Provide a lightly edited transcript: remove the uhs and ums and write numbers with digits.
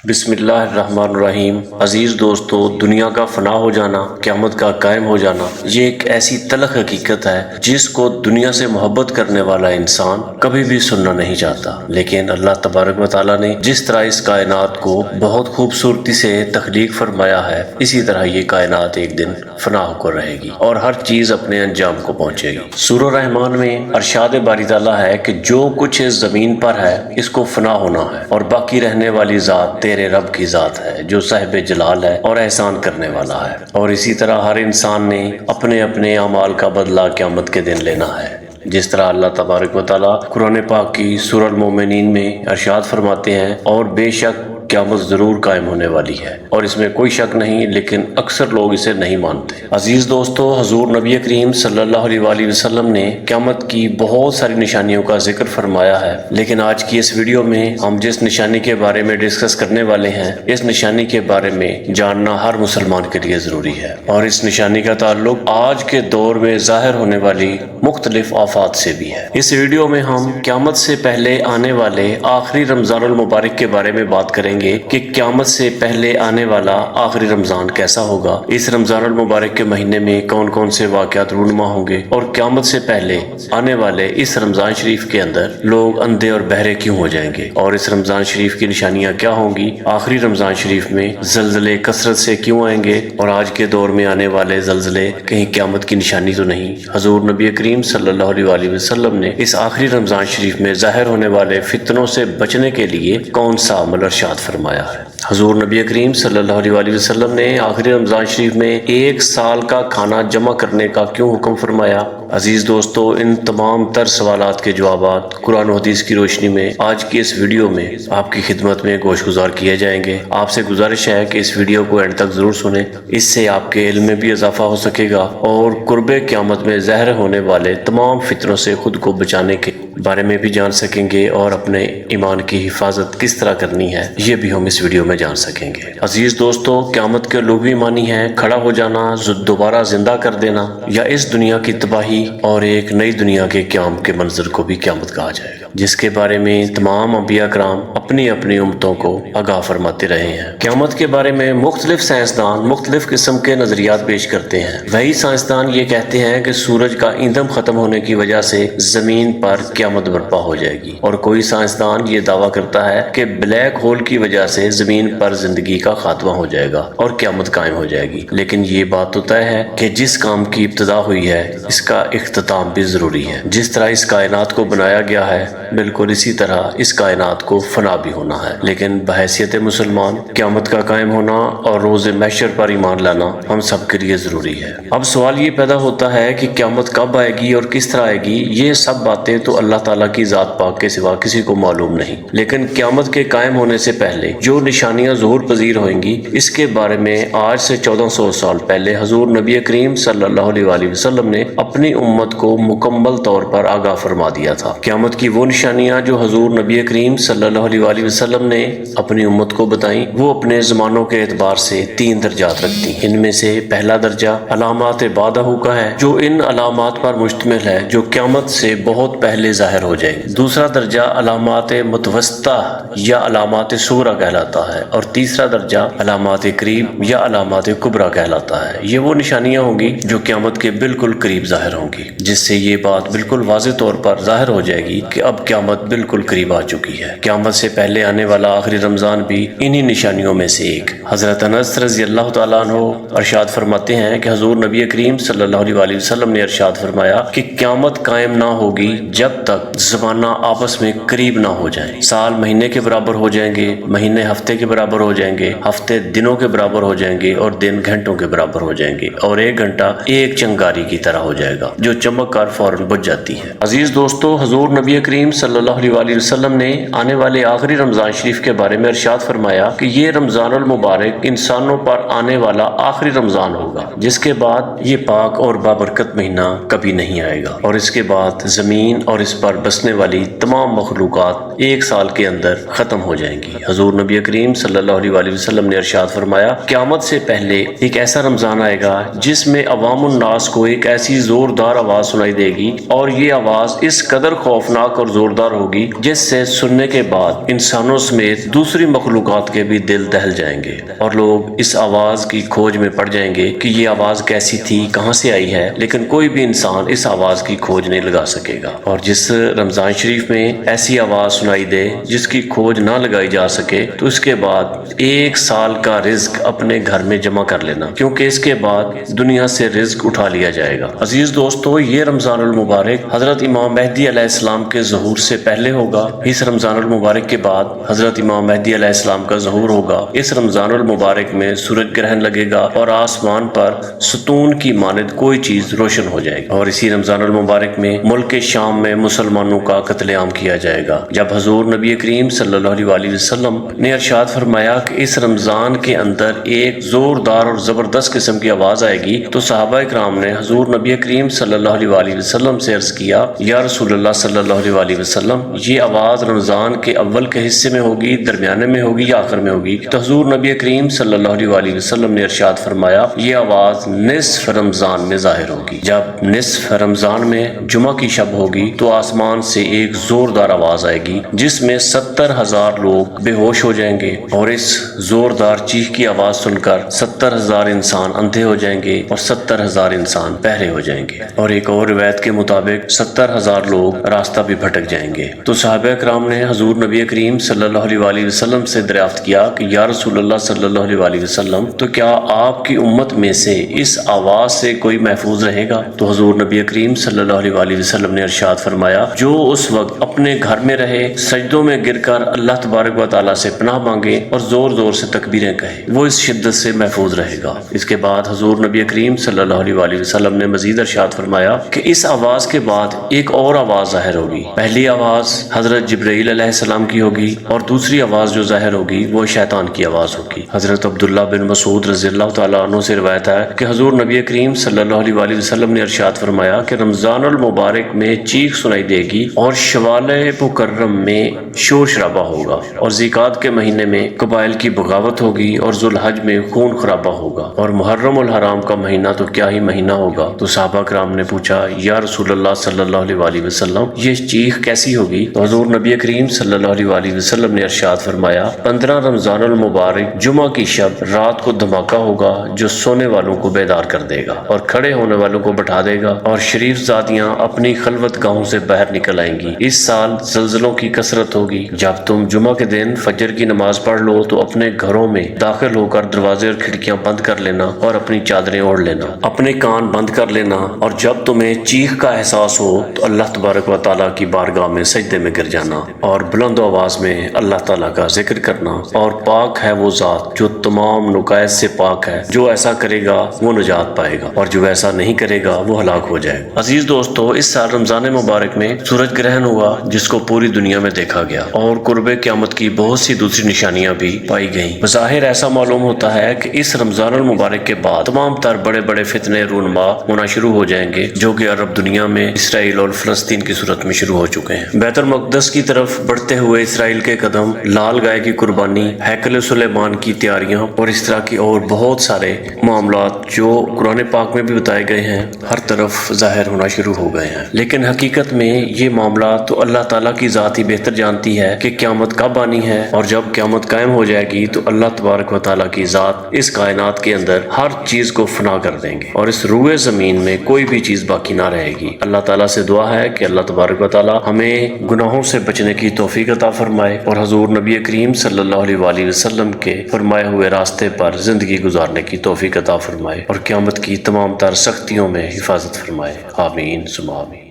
بسم اللہ الرحمن الرحیم۔ عزیز دوستو، دنیا کا فنا ہو جانا، قیامت کا قائم ہو جانا، یہ ایک ایسی تلخ حقیقت ہے جس کو دنیا سے محبت کرنے والا انسان کبھی بھی سننا نہیں چاہتا۔ لیکن اللہ تبارک و تعالیٰ نے جس طرح اس کائنات کو بہت خوبصورتی سے تخلیق فرمایا ہے، اسی طرح یہ کائنات ایک دن فنا ہو کر رہے گی اور ہر چیز اپنے انجام کو پہنچے گی۔ سورہ رحمان میں ارشاد باری تعالیٰ ہے کہ جو کچھ اس زمین پر ہے اس کو فنا ہونا ہے، اور باقی رہنے والی ذات تیرے رب کی ذات ہے جو صاحب جلال ہے اور احسان کرنے والا ہے۔ اور اسی طرح ہر انسان نے اپنے اپنے اعمال کا بدلہ قیامت کے دن لینا ہے۔ جس طرح اللہ تبارک و تعالیٰ قرآن پاک کی سورہ المومنین میں ارشاد فرماتے ہیں، اور بے شک قیامت ضرور قائم ہونے والی ہے، اور اس میں کوئی شک نہیں، لیکن اکثر لوگ اسے نہیں مانتے۔ عزیز دوستو، حضور نبی کریم صلی اللہ علیہ وآلہ وسلم نے قیامت کی بہت ساری نشانیوں کا ذکر فرمایا ہے، لیکن آج کی اس ویڈیو میں ہم جس نشانی کے بارے میں ڈسکس کرنے والے ہیں، اس نشانی کے بارے میں جاننا ہر مسلمان کے لیے ضروری ہے، اور اس نشانی کا تعلق آج کے دور میں ظاہر ہونے والی مختلف آفات سے بھی ہے۔ اس ویڈیو میں ہم قیامت سے پہلے آنے والے آخری رمضان المبارک کے بارے میں بات کریں گے کہ قیامت سے پہلے آنے والا آخری رمضان کیسا ہوگا، اس رمضان المبارک کے مہینے میں کون کون سے واقعات رونما ہوں گے، اور قیامت سے پہلے آنے والے اس رمضان شریف کے اندر لوگ اندھے اور بہرے کیوں ہو جائیں گے، اور اس رمضان شریف کی نشانیاں کیا ہوں گی، آخری رمضان شریف میں زلزلے کثرت سے کیوں آئیں گے، اور آج کے دور میں آنے والے زلزلے کہیں قیامت کی نشانی تو نہیں۔ حضور نبی کریم صلی اللہ علیہ وآلہ وسلم نے اس آخری رمضان شریف میں ظاہر ہونے والے فتنوں سے بچنے کے لیے کون سا عمل ارشاد فرمایا ہے۔ حضور نبی کریم صلی اللہ علیہ وآلہ وسلم نے آخری رمضان شریف میں ایک سال کا کھانا جمع کرنے کا کیوں حکم فرمایا؟ عزیز دوستو، ان تمام تر سوالات کے جوابات قرآن و حدیث کی روشنی میں آج کی اس ویڈیو میں آپ کی خدمت میں گوش گزار کیے جائیں گے۔ آپ سے گزارش ہے کہ اس ویڈیو کو اینڈ تک ضرور سنیں، اس سے آپ کے علم میں بھی اضافہ ہو سکے گا، اور قرب قیامت میں ظاہر ہونے والے تمام فتنوں سے خود کو بچانے کے بارے میں بھی جان سکیں گے، اور اپنے ایمان کی حفاظت کس طرح کرنی ہے یہ بھی ہم اس ویڈیو میں جان سکیں گے۔ عزیز دوستو، قیامت کے لغوی معنی ہیں کھڑا ہو جانا، دوبارہ زندہ کر دینا، یا اس دنیا کی تباہی اور ایک نئی دنیا کے قیام کے منظر کو بھی قیامت کہا جائے گا، جس کے بارے میں تمام انبیاء کرام اپنی اپنی امتوں کو آگاہ فرماتے رہے ہیں۔ قیامت کے بارے میں مختلف سائنسدان مختلف قسم کے نظریات پیش کرتے ہیں۔ وہی سائنسدان یہ کہتے ہیں کہ سورج کا ایندھن ختم ہونے کی وجہ سے زمین پر قیامت برپا ہو جائے گی، اور کوئی سائنسدان یہ دعویٰ کرتا ہے کہ بلیک ہول کی وجہ سے زمین پر زندگی کا خاتمہ ہو جائے گا اور قیامت قائم ہو جائے گی۔ لیکن یہ بات تو طے ہے کہ جس کام کی ابتدا ہوئی ہے اس کا اختتام بھی ضروری ہے۔ جس طرح اس کائنات کو بنایا گیا ہے، بالکل اسی طرح اس کائنات کو فنا بھی ہونا ہے، لیکن بحیثیت مسلمان قیامت کا قائم ہونا اور روز محشر پر ایمان لانا ہم سب کے لیے ضروری ہے۔ اب سوال یہ پیدا ہوتا ہے کہ قیامت کب آئے گی اور کس طرح آئے گی؟ یہ سب باتیں تو اللہ تعالیٰ کی ذات پاک کے سوا کسی کو معلوم نہیں، لیکن قیامت کے قائم ہونے سے پہلے جو نشانیاں ظہور پذیر ہوئیں گی، اس کے بارے میں آج سے 1400 سال پہلے حضور نبی کریم صلی اللہ علیہ وآلہ وسلم نے اپنی امت کو مکمل طور پر آگاہ فرما دیا تھا۔ قیامت کی وہ نشانیاں جو حضور نبی کریم صلی اللہ علیہ وآلہ وسلم نے اپنی امت کو بتائیں، وہ اپنے زمانوں کے اعتبار سے 3 درجات رکھتی ہیں۔ ان میں سے پہلا درجہ علامات بعدہ کا ہے، جو ان علامات پر مشتمل ہے جو قیامت سے بہت پہلے ظاہر ہو جائیں گی۔ دوسرا درجہ علامات متوسطہ یا علامات صغریٰ کہلاتا ہے، اور تیسرا درجہ علامات قریب یا علامات کبریٰ کہلاتا ہے۔ یہ وہ نشانیاں ہوں گی جو قیامت کے بالکل قریب ظاہر ہوں گی، جس سے یہ بات بالکل واضح طور پر ظاہر ہو جائے گی کہ اب قیامت بالکل قریب آ چکی ہے۔ قیامت سے پہلے آنے والا آخری رمضان بھی انہی نشانیوں میں سے ایک۔ حضرت انس رضی اللہ تعالیٰ عنہ ارشاد فرماتے ہیں کہ حضور نبی کریم صلی اللہ علیہ وآلہ وسلم نے ارشاد فرمایا کہ قیامت قائم نہ ہوگی جب تک زمانہ آپس میں قریب نہ ہو جائیں۔ سال مہینے کے برابر ہو جائیں گے، مہینے ہفتے کے برابر ہو جائیں گے، ہفتے دنوں کے برابر ہو جائیں گے، اور دن گھنٹوں کے برابر ہو جائیں گے، اور ایک گھنٹہ ایک چنگاری کی طرح ہو جائے گا جو چمک کر فوراً بجھ جاتی ہے۔ عزیز دوستو، حضور نبی کریم صلی اللہ علیہ وآلہ وسلم نے آنے والے آخری رمضان شریف کے بارے میں ارشاد فرمایا کہ یہ رمضان المبارک انسانوں پر آنے والا آخری رمضان ہوگا، جس کے بعد یہ پاک اور بابرکت مہینہ کبھی نہیں آئے گا، اور اس کے بعد زمین اور اس پر بسنے والی تمام مخلوقات ایک سال کے اندر ختم ہو جائیں گی۔ حضور نبی کریم صلی اللہ علیہ وآلہ وسلم نے ارشاد فرمایا، قیامت سے پہلے ایک ایسا رمضان آئے گا جس میں عوام الناس کو ایک ایسی زوردار آواز سنائی دے گی، اور یہ آواز اس قدر خوفناک اور زوردار زوردار ہوگی جس سے سننے کے بعد انسانوں سمیت دوسری مخلوقات کے بھی دل دہل جائیں گے اور لوگ اس آواز کی کھوج میں پڑ جائیں گے کہ یہ آواز کیسی تھی، کہاں سے آئی ہے، لیکن کوئی بھی انسان اس آواز کی کھوج نہیں لگا سکے گا۔ اور جس رمضان شریف میں ایسی آواز سنائی دے جس کی کھوج نہ لگائی جا سکے تو اس کے بعد 1 سال کا رزق اپنے گھر میں جمع کر لینا، کیونکہ اس کے بعد دنیا سے رزق اٹھا لیا جائے گا۔ عزیز دوستو، یہ رمضان المبارک حضرت امام مہدی علیہ السلام کے ظہور سے پہلے ہوگا۔ اس رمضان المبارک کے بعد حضرت امام مہدی علیہ السلام کا ظہور ہوگا۔ اس رمضان المبارک میں سورج گرہن لگے گا اور آسمان پر ستون کی مانند کوئی چیز روشن ہو جائے گی۔ اور اسی رمضان المبارک میں ملک شام میں مسلمانوں کا قتل عام کیا جائے گا، جب حضور نبی کریم صلی اللہ علیہ وسلم نے ارشاد فرمایا کہ اس رمضان کے اندر ایک زوردار اور زبردست قسم کی آواز آئے گی، تو صحابہ کرام نے حضور نبی کریم صلی اللہ علیہ وسلم سے عرض کیا، یا رسول اللہ صلی اللہ علیہ وسلم، یہ آواز رمضان کے اول کے حصے میں ہوگی، درمیانے میں ہوگی یا آخر میں ہوگی؟ تو حضور نبی کریم صلی اللہ علیہ وسلم نے ارشاد فرمایا، یہ آواز نصف رمضان میں ظاہر ہوگی۔ جب نصف رمضان میں جمعہ کی شب ہوگی تو آسمان سے ایک زوردار آواز آئے گی جس میں 70,000 لوگ بے ہوش ہو جائیں گے، اور اس زوردار چیخ کی آواز سن کر 70,000 انسان اندھے ہو جائیں گے اور 70,000 انسان بہرے ہو جائیں گے، اور ایک اور روایت کے مطابق 70,000 لوگ راستہ بھی بھٹک جائیں گے۔ تو صحابہ کرام نے حضور نبی کریم صلی اللہ علیہ وسلم سے دریافت کیا کہ یا رسول اللہ صلی اللہ علیہ وسلم، تو کیا آپ کی امت میں سے اس آواز سے کوئی محفوظ رہے گا؟ تو حضور نبی کریم صلی اللہ علیہ وسلم نے ارشاد فرمایا، جو اس وقت اپنے گھر میں رہے، سجدوں میں گر کر اللہ تبارک و تعالیٰ سے پناہ مانگے اور زور زور سے تکبیریں کہے، وہ اس شدت سے محفوظ رہے گا۔ اس کے بعد حضور نبی کریم صلی اللہ علیہ وسلم نے مزید ارشاد فرمایا کہ اس آواز کے بعد ایک اور آواز ظاہر ہوگی۔ پہلی آواز حضرت جبرائیل علیہ السلام کی ہوگی اور دوسری آواز جو ظاہر ہوگی وہ شیطان کی آواز ہوگی۔ حضرت عبداللہ بن مسعود رضی اللہ تعالیٰ عنہ سے روایت ہے کہ حضور نبی کریم صلی اللہ علیہ وسلم نے ارشاد فرمایا کہ رمضان المبارک میں چیخ سنائی دے گی اور شوال مکرم میں شور شرابہ ہوگا، اور ذیقعد کے مہینے میں قبائل کی بغاوت ہوگی، اور ذوالحج میں خون خرابہ ہوگا، اور محرم الحرام کا مہینہ تو کیا ہی مہینہ ہوگا۔ تو صحابہ کرام نے پوچھا، یا رسول اللہ صلی اللہ علیہ وسلم، یہ چیخ کیسی ہوگی؟ تو حضور نبی کریم صلی اللہ علیہ وسلم نے ارشاد فرمایا، 15 رمضان المبارک جمعہ کی شب رات کو دھماکہ ہوگا جو سونے والوں کو بیدار کر دے گا اور کھڑے ہونے والوں کو بٹھا دے گا، اور شریف زادیاں اپنی خلوت گاہوں سے باہر نکل آئیں گی۔ اس سال زلزلوں کی کثرت ہوگی۔ جب تم جمعہ کے دن فجر کی نماز پڑھ لو تو اپنے گھروں میں داخل ہو کر دروازے اور کھڑکیاں بند کر لینا اور اپنی چادریں اوڑھ لینا، اپنے کان بند کر لینا، اور جب تمہیں چیخ کا احساس ہو تو اللہ تبارک و تعالیٰ کی بارگاہ میں سجدے میں گر جانا اور بلند آواز میں اللہ تعالیٰ کا ذکر کرنا، اور پاک ہے وہ ذات جو تمام نقائص سے پاک ہے، جو ایسا کرے گا وہ نجات پائے گا اور جو ایسا نہیں کرے گا وہ ہلاک ہو جائے گا۔ عزیز دوستو، اس سال رمضان مبارک میں سورج گرہن ہوا جس کو پوری دنیا میں دیکھا گیا، اور قرب قیامت کی بہت سی دوسری نشانیاں بھی پائی گئیں۔ بظاہر ایسا معلوم ہوتا ہے کہ اس رمضان المبارک کے بعد تمام تر بڑے بڑے فتنے رونما ہونا شروع ہو جائیں گے، جو کہ عرب دنیا میں اسرائیل اور فلسطین کی صورت میں شروع ہو چکے ہیں۔ بیت المقدس کی طرف بڑھتے ہوئے اسرائیل کے قدم، لال گائے کی قربانی، ہیکل سلیمان کی تیاریاں اور اس طرح کی اور بہت سارے معاملات جو قرآن پاک میں بھی بتائے گئے ہیں، ہر طرف ظاہر ہونا شروع ہو گئے ہیں۔ لیکن حقیقت میں یہ معاملات تو اللہ تعالیٰ کی ذات ہی بہتر جانتی ہے کہ قیامت کب آنی ہے، اور جب قیامت قائم ہو جائے گی تو اللہ تبارک و تعالیٰ کی ذات اس کائنات کے اندر ہر چیز کو فنا کر دیں گے، اور اس روئے زمین میں کوئی بھی چیز باقی نہ رہے گی۔ اللہ تعالیٰ سے دعا ہے کہ اللہ تبارک و تعالیٰ ہمیں گناہوں سے بچنے کی توفیق عطا فرمائے اور حضور نبی کریم صلی اللہ علیہ وسلم کے فرمائے ہوئے راستے پر زندگی گزارنے کی توفیق عطا فرمائے اور قیامت کی تمام تر سختیوں میں حفاظت فرمائے۔ آمین ثم آمین۔